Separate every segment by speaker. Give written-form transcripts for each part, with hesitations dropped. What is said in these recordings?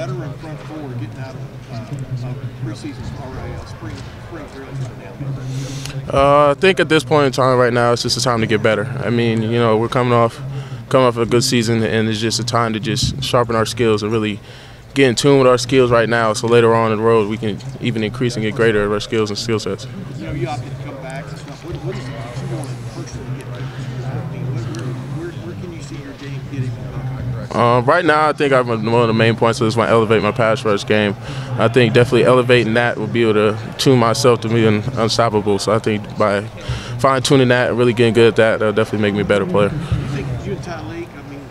Speaker 1: better in front four getting out of preseason already, spring drills right now?
Speaker 2: I think at this point in time right now, it's just a time to get better. I mean, you know, we're coming off a good season, and it's just a time to just sharpen our skills and really get in tune with our skills right now, so later on in the road we can even increase and get greater at our skills and skill sets.
Speaker 1: You know, you opted to come back and stuff. What is it that you want to personally get better? I mean, where can you see your game getting?
Speaker 2: Right now, I think one of the main points is want to elevate my pass rush game. I think definitely elevating that will be able to tune myself to being unstoppable. So I think by fine-tuning that and really getting good at that, that'll definitely make me a better player.
Speaker 1: You think you and Tyleek, I mean,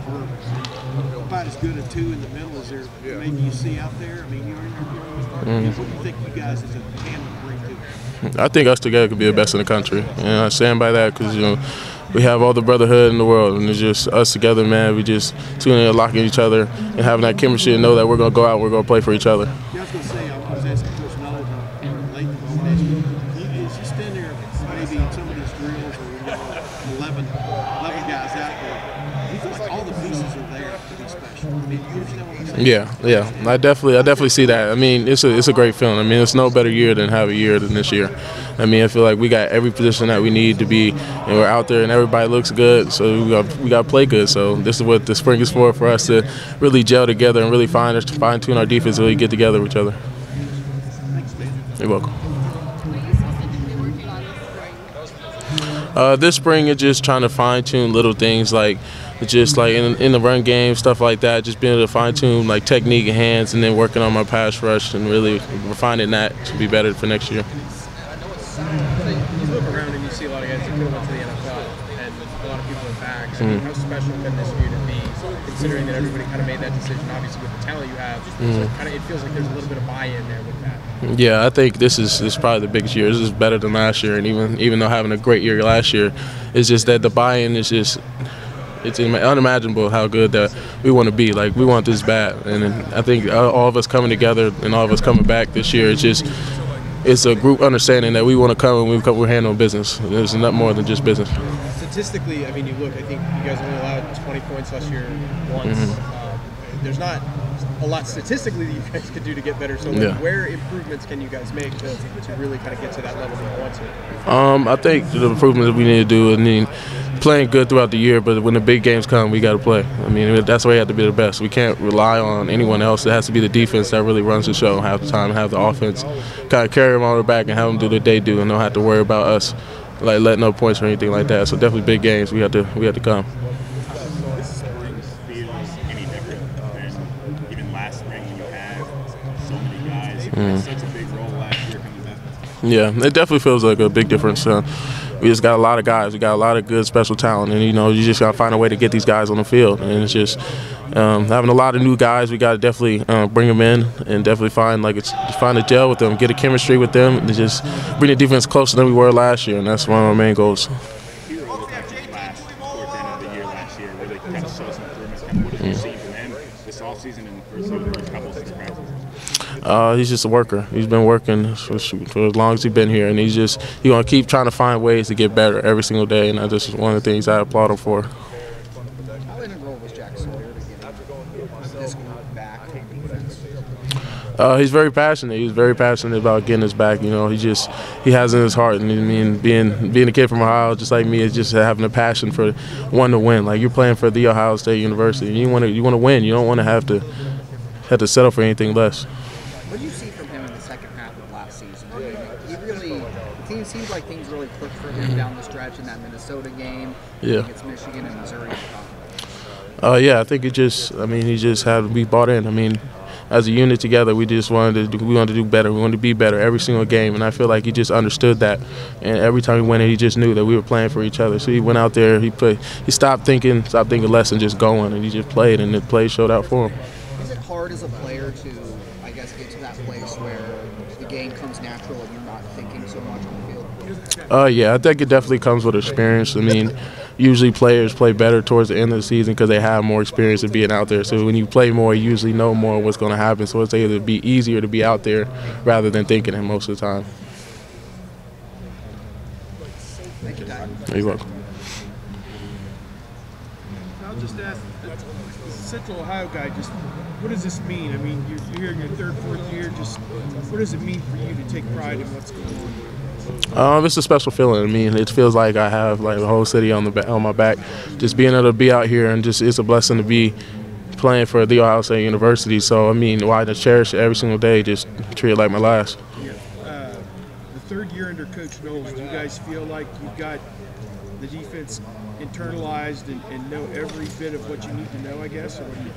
Speaker 1: are about as good a two in the middle as there maybe you see out there? I mean, what do you think you guys as a tandem bring to?
Speaker 2: I think us together could be the best in the country, and I stand by that because, you know, we have all the brotherhood in the world, and it's just us together, man. We just tuning in, locking each other, and having that chemistry and know that we're going to go out and we're going to play for each other.
Speaker 1: Yeah, I was going to say, I was asking Coach Knowles late in the moment, is he standing there maybe in some of these drills or 11 guys out there? Do you feel like all the pieces are there to be special? I mean, you understand what I'm saying?
Speaker 2: Yeah. I definitely see that. I mean, it's a great feeling. I mean, it's no better year than have a year than this year. I mean, I feel like we got every position that we need to be, and we're out there, and everybody looks good. So we got to play good. So this is what the spring is for us to really gel together and really fine-tune our defense and really get together with each other. You're welcome. This spring is just trying to fine-tune little things like just like in the run game, stuff like that, just being able to fine-tune like technique and hands, and then working on my pass rush and really refining that to be better for next year.
Speaker 3: You look around and you see a lot of guys that could have went to the NFL, and a lot of people are back. I mean, how special can this year to be, considering that everybody kind of made that decision, obviously with the talent you have? So kind of, it feels like there's a little bit of buy-in there with that.
Speaker 2: Yeah, I think this is probably the biggest year. This is better than last year, and even though having a great year last year, it's just that the buy-in is just it's unimaginable how good that we want to be. Like, we want this bad, and I think all of us coming together and all of us coming back this year, it's a group understanding that we want to come and we're handling business. There's not more than just business.
Speaker 3: Statistically, I mean, you look, I think you guys only allowed 20 points last year once. There's not a lot statistically that you guys could do to get better. So where improvements can you guys make to really kind of get to that level that you want to?
Speaker 2: I think the improvements that we need to do, I mean, playing good throughout the year, but when the big games come, we got to play. I mean, that's why we have to be the best. We can't rely on anyone else. It has to be the defense that really runs the show half the time, have the offense kind of carry them on their back and have them do what they do and don't have to worry about us like letting up points or anything like that. So definitely big games, we have to come.
Speaker 4: This spring feels any different than even last spring when you had so many guys. You played such a big role last year coming back.
Speaker 2: Yeah, it definitely feels like a big difference. We just got a lot of guys. We got a lot of good special talent, and you just got to find a way to get these guys on the field. And it's just having a lot of new guys. We got to definitely bring them in and definitely find a gel with them, get a chemistry with them, and just bring the defense closer than we were last year. And that's one of our main goals.
Speaker 4: Towards the end of the year last year, really kind of show some improvements. What did you see from him this offseason and for some of the couple of practices?
Speaker 2: He's just a worker. He's been working for as long as he's been here, and he's going to keep trying to find ways to get better every single day, and that's just one of the things I applaud him for.
Speaker 5: How integral was Jack Sawyer to getting this group back on defense?
Speaker 2: He's very passionate. He's very passionate about getting us back. You know, he has in his heart. And I mean, being a kid from Ohio, just like me, is just having a passion for wanting to win. Like, you're playing for the Ohio State University, and you want to win. You don't want to have to settle for anything less.
Speaker 5: What did you see from him in the second half of last season? I mean, it seemed like things really clicked for him down the stretch in that Minnesota game against Michigan and Missouri.
Speaker 2: Yeah, I think he just had to be bought in. I mean, as a unit together, we wanted to do better. We wanted to be better every single game, and I feel like he just understood that. And every time he went in, he just knew that we were playing for each other. So he went out there, he stopped thinking less and just going, and he just played, and the play showed out for him.
Speaker 5: Is it hard as a player to, I guess, get to that place where the game comes natural and you're not thinking so much on the field?
Speaker 2: Yeah, I think it definitely comes with experience. I mean, usually players play better towards the end of the season because they have more experience of being out there. So when you play more, you usually know more what's going to happen. So it's either be easier to be out there rather than thinking it most of the time.
Speaker 5: Thank you, Ty.
Speaker 2: You're welcome.
Speaker 1: I'll just ask, the Central Ohio guy just what does this mean? I mean, you're here in your third, fourth year. Just what does it mean for you to take pride in what's going on?
Speaker 2: It's a special feeling. I mean, it feels like I have like the whole city on my back. Just being able to be out here and just it's a blessing to be playing for The Ohio State University. So I mean, why to cherish it every single day? Just treat it like my last.
Speaker 1: Yeah. The third year under Coach Knowles, do you guys feel like you've got the defense internalized and know every bit of what you need to know, I guess, or what do you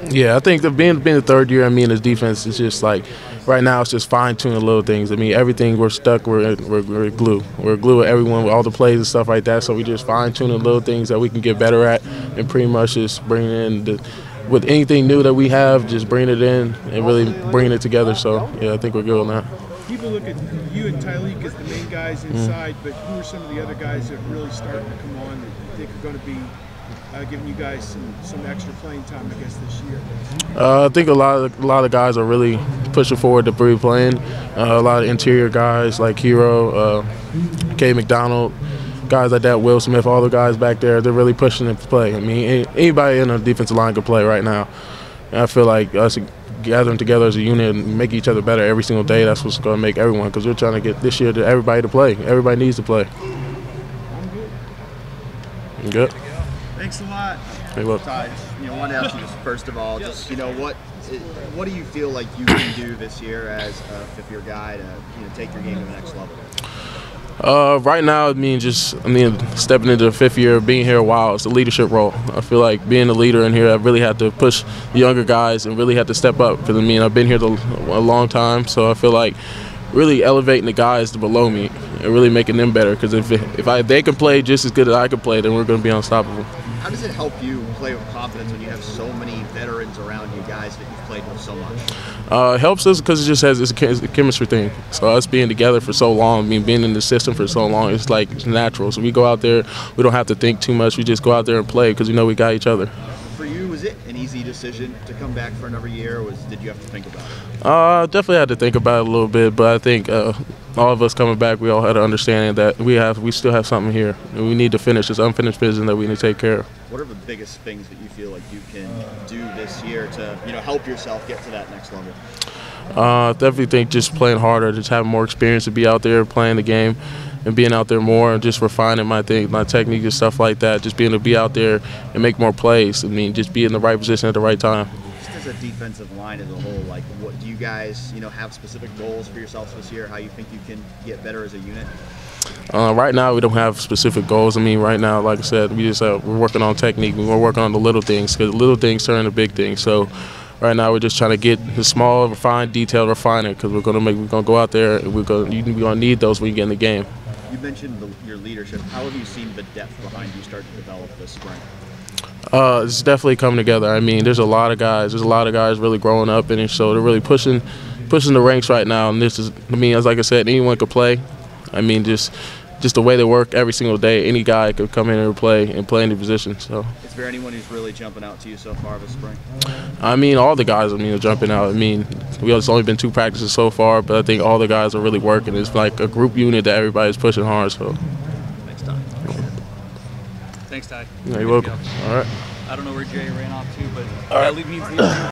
Speaker 1: think?
Speaker 2: Yeah, I think that being the third year, I mean, this defense is just like right now it's just fine-tuning little things. I mean, everything we're stuck, we're glue. We're glue with everyone, with all the plays and stuff like that. So we just fine-tuning little things that we can get better at, and pretty much just bringing in with anything new that we have, just bringing it in and really bringing it together. So yeah, I think we're good on that.
Speaker 1: People look at you and Tyleek as the main guys inside, but who are some of the other guys that are really starting to come on that you think are going to be giving you guys some extra playing time, I guess, this year?
Speaker 2: I think a lot of guys are really pushing forward to be playing. A lot of interior guys like Hero, K. McDonald, guys like that, Will Smith, all the guys back there, they're really pushing it to play. I mean, anybody in the defensive line can play right now. And I feel like us gathering together as a unit and make each other better every single day, that's what's going to make everyone, because we're trying to get this year to everybody to play. Everybody needs to play. I'm good.
Speaker 1: Thanks a lot.
Speaker 2: Hey, look.
Speaker 5: Ty, I wanted to ask you just first of all, just what do you feel like you can do this year as a fifth-year guy to take your game to the next level?
Speaker 2: Right now, stepping into the fifth year, being here a while, it's a leadership role. I feel like being a leader in here, I really have to push the younger guys and really have to step up. Because I've been here a long time, so I feel like really elevating the guys below me and really making them better. Because if they can play just as good as I can play, then we're going to be unstoppable.
Speaker 5: How does it help you play with confidence when you have so many veterans around you, guys that you've played with so much?
Speaker 2: It helps us because it just has it's a chemistry thing. So us being together for so long, being in the system for so long, it's like it's natural. So we go out there, we don't have to think too much. We just go out there and play because we know we got each other.
Speaker 5: For you, was it an easy decision to come back for another year, or did you have to think about it?
Speaker 2: Definitely had to think about it a little bit, but I think all of us coming back, we all had an understanding that we still have something here, and we need to finish this unfinished business that we need to take care of.
Speaker 5: What are the biggest things that you feel like you can do this year to help yourself get to that next level?
Speaker 2: Definitely think just playing harder, just having more experience to be out there playing the game and being out there more and just refining my technique and stuff like that, just being able to be out there and make more plays. Just be in the right position at the right time.
Speaker 5: Just as a defensive line as a whole, what do you guys, have specific goals for yourselves this year? How you think you can get better as a unit?
Speaker 2: Right now, we don't have specific goals. Right now, like I said, we're working on technique. We're working on the little things because the little things turn into big things. So right now, we're just trying to get the small, refined detail, refine it because we're gonna go out there and we're gonna need those when you get in the game.
Speaker 5: You mentioned your leadership. How have you seen the depth behind you start to develop this spring?
Speaker 2: It's definitely coming together. There's a lot of guys. There's a lot of guys really growing up in it, so they're really pushing the ranks right now. And this is, as like I said, anyone could play. Just the way they work every single day, any guy could come in and play any position. So.
Speaker 5: Is there anyone who's really jumping out to you so far this spring?
Speaker 2: All the guys are jumping out. It's only been 2 practices so far, but I think all the guys are really working. It's like a group unit that everybody's pushing hard. So.
Speaker 5: Thanks, Ty.
Speaker 6: Thanks, Ty.
Speaker 2: Yeah, you're welcome. All right.
Speaker 6: I don't know where Jay ran off to, but that means